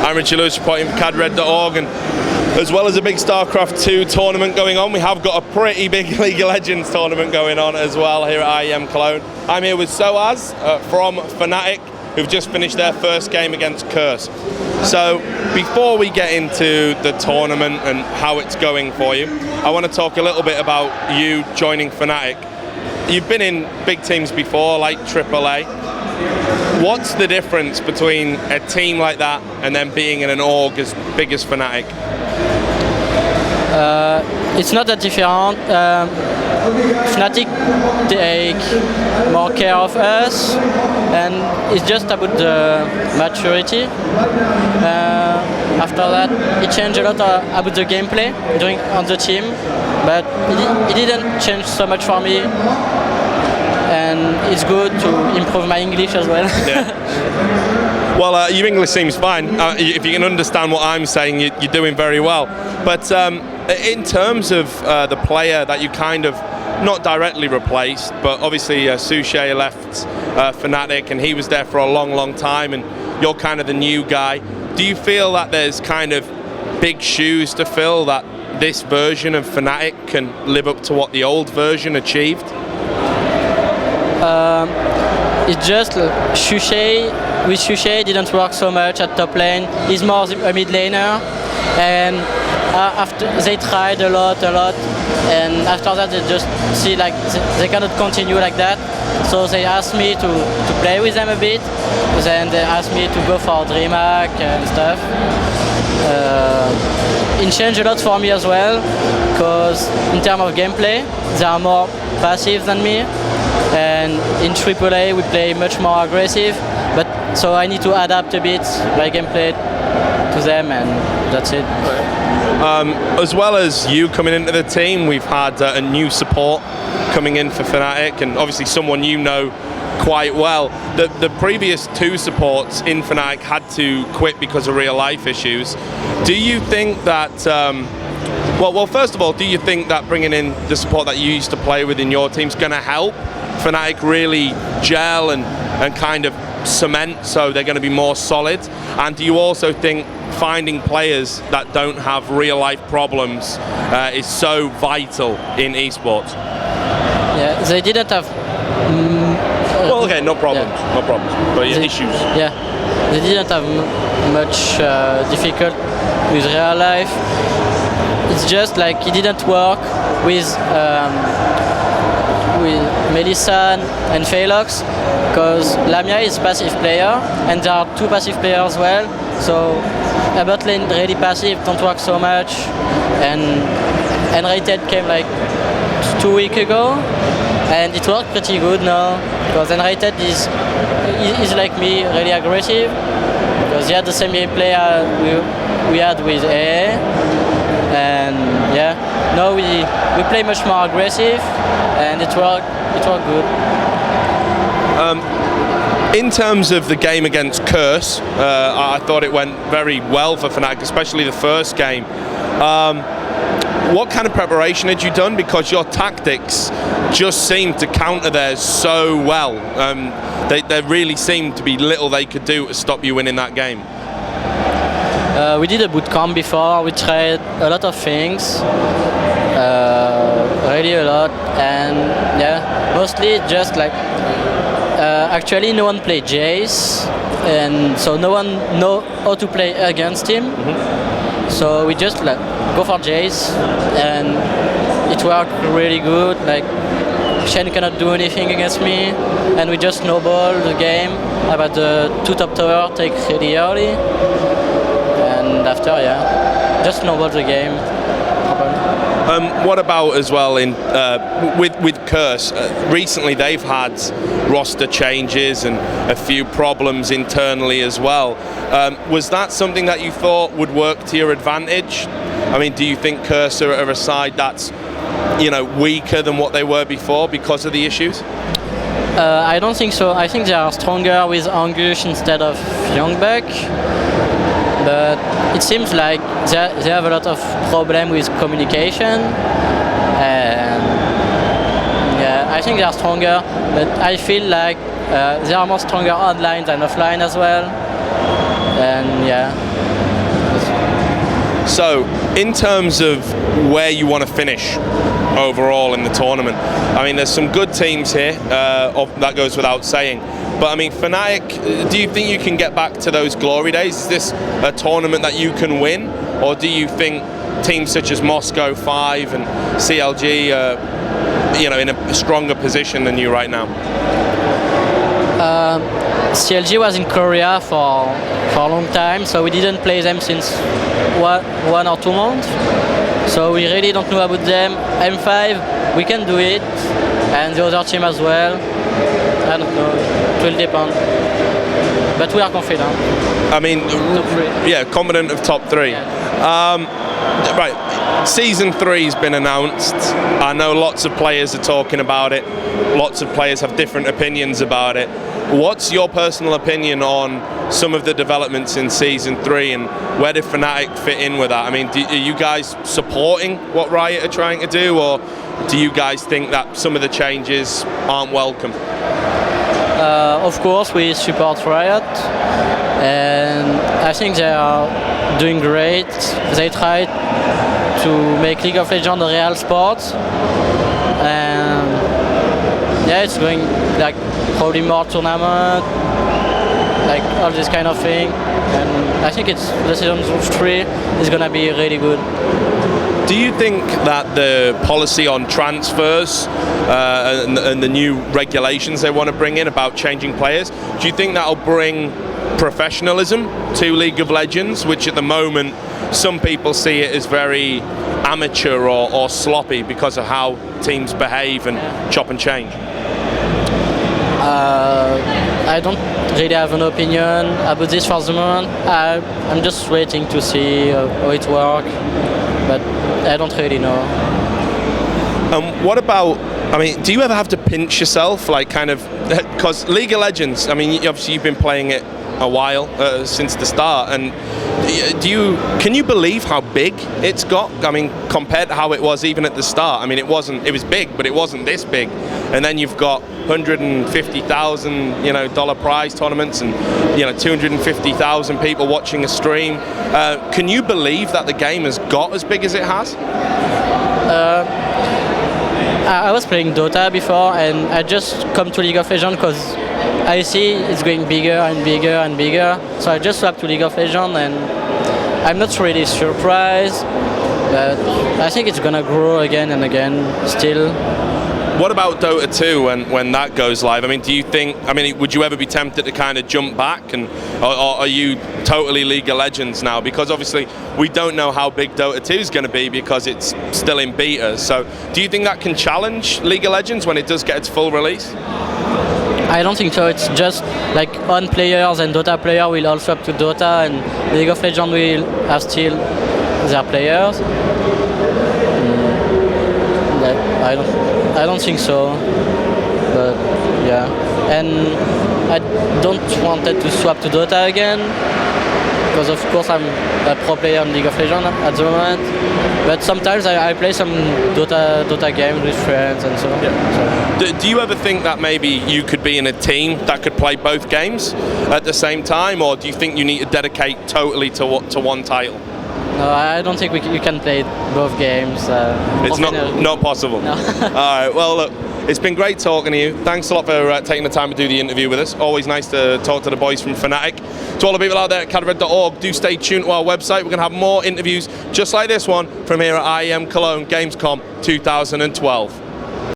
I'm Richard Lewis, reporting for cadred.org, and as well as a big StarCraft 2 tournament going on, we have got a pretty big League of Legends tournament going on as well here at IEM Cologne. I'm here with sOAZ from fnatic, who've just finished their first game against Curse. So before we get into the tournament and how it's going for you, I want to talk a little bit about you joining fnatic. You've been in big teams before, like AAA. What's the difference between a team like that and then being in an org as big as fnatic? It's not that different. fnatic take more care of us, and it's just about the maturity. After that, it changed a lot about the gameplay on the team, but it didn't change so much for me. And it's good to improve my English as well. Yeah. Well, your English seems fine. If you can understand what I'm saying, you're doing very well. But in terms of the player that you kind of not directly replaced, but obviously Suchet left fnatic and he was there for a long time, and you're kind of the new guy. Do you feel that there's kind of big shoes to fill, that this version of fnatic can live up to what the old version achieved? It's just Suchet. With Suchet, didn't work so much at top lane. He's more a mid laner, and after they tried a lot, and after that they just see like they cannot continue like that. So they asked me to play with them a bit. Then they asked me to go for DreamHack and stuff. It changed a lot for me as well, because in terms of gameplay, they are more passive than me. And in AAA we play much more aggressive, but so I need to adapt a bit my gameplay to them, and that's it. As well as you coming into the team, we've had a new support coming in for fnatic, and obviously someone you know quite well. The previous two supports in fnatic had to quit because of real life issues. Do you think that well, first of all, do you think that bringing in the support that you used to play with in your team is going to help fnatic really gel and kind of cement so they're going to be more solid? And do you also think finding players that don't have real life problems is so vital in esports? Yeah, they didn't have well, okay, no problems, yeah. No problems, but issues. Yeah, they didn't have much difficult with real life. It's just like it didn't work with Melissa and Phelox, because Lamia is a passive player and there are two passive players as well, so a bot lane really passive don't work so much. And Rated came like 2 weeks ago and it worked pretty good now, because Rated is like me, really aggressive, because he had the same gameplay we had with AA. And yeah, now we play much more aggressive, and it worked good. In terms of the game against Curse, I thought it went very well for fnatic, especially the first game. What kind of preparation had you done? Because your tactics just seemed to counter theirs so well. There really seemed to be little they could do to stop you winning that game. We did a boot camp before, we tried a lot of things, really a lot, and yeah, mostly just like, actually no one played Jace, and so no one know how to play against him, so we just like go for Jace, and it worked really good. Like Shen cannot do anything against me, and we just snowball the game about the two top tower take really early. And after, yeah, just snowball the game. What about as well in with Curse? Recently, they've had roster changes and a few problems internally as well. Was that something that you thought would work to your advantage? I mean, do you think Curse are a side that's, you know, weaker than what they were before because of the issues? I don't think so. I think they are stronger with Angush instead of Youngbuck. But it seems like they have a lot of problem with communication, and yeah, I think they are stronger, but I feel like they are more stronger online than offline as well. and yeah. So, in terms of where you want to finish overall in the tournament, I mean, there's some good teams here, that goes without saying. But I mean, Fnatic, do you think you can get back to those glory days? Is this a tournament that you can win? Or do you think teams such as Moscow 5 and CLG are, in a stronger position than you right now? CLG was in Korea for a long time, so we didn't play them since 1 or 2 months. So we really don't know about them. M5, we can do it, and the other team as well. I don't know, it will depend. But we are confident. I mean, confident of top 3. Yeah. Right, Season 3 has been announced. I know lots of players are talking about it. Lots of players have different opinions about it. What's your personal opinion on some of the developments in Season 3 and where did Fnatic fit in with that? I mean, are you guys supporting what Riot are trying to do, or do you guys think that some of the changes aren't welcome? Of course, we support Riot, and I think they are doing great. They try to make League of Legends a real sport, and yeah, it's going like probably more tournament, like all this kind of thing, and I think the Season 3 is gonna be really good. Do you think that the policy on transfers and the new regulations they want to bring in about changing players, do you think that'll bring professionalism to League of Legends, which at the moment some people see it as very amateur or sloppy because of how teams behave and chop and change? I don't really have an opinion about this for the moment. I'm just waiting to see how it works, but I don't really know. What about, I mean, do you ever have to pinch yourself, like kind of, because League of Legends, I mean, obviously you've been playing it a while, since the start, and can you believe how big it's got? I mean, compared to how it was even at the start. I mean, it was big, but it wasn't this big. And then you've got $150,000, dollar prize tournaments, and 250,000 people watching a stream. Can you believe that the game has got as big as it has? I was playing Dota before, and I just come to League of Legends because I see it's going bigger and bigger and bigger. So I just swapped to League of Legends, and I'm not really surprised, but I think it's gonna grow again and again still. What about Dota 2 when that goes live? I mean, do you think, would you ever be tempted to kind of jump back, or are you totally League of Legends now? Because obviously we don't know how big Dota 2 is going to be because it's still in beta. So do you think that can challenge League of Legends when it does get its full release? I don't think so. It's just like on players, and Dota player will also up to Dota, and League of Legends will have still their players. I don't think so, but yeah. And I don't want to swap to Dota again, because of course I'm a pro player in League of Legends at the moment. But sometimes I play some Dota games with friends and so on. Yeah. So. Do you ever think that maybe you could be in a team that could play both games at the same time, or do you think you need to dedicate totally to one title? No, I don't think you can play both games. It's not possible. No. All right. Well, look, it's been great talking to you. Thanks a lot for taking the time to do the interview with us. Always nice to talk to the boys from Fnatic. To all the people out there at cadred.org, do stay tuned to our website. We're going to have more interviews just like this one from here at IEM Cologne Gamescom 2012.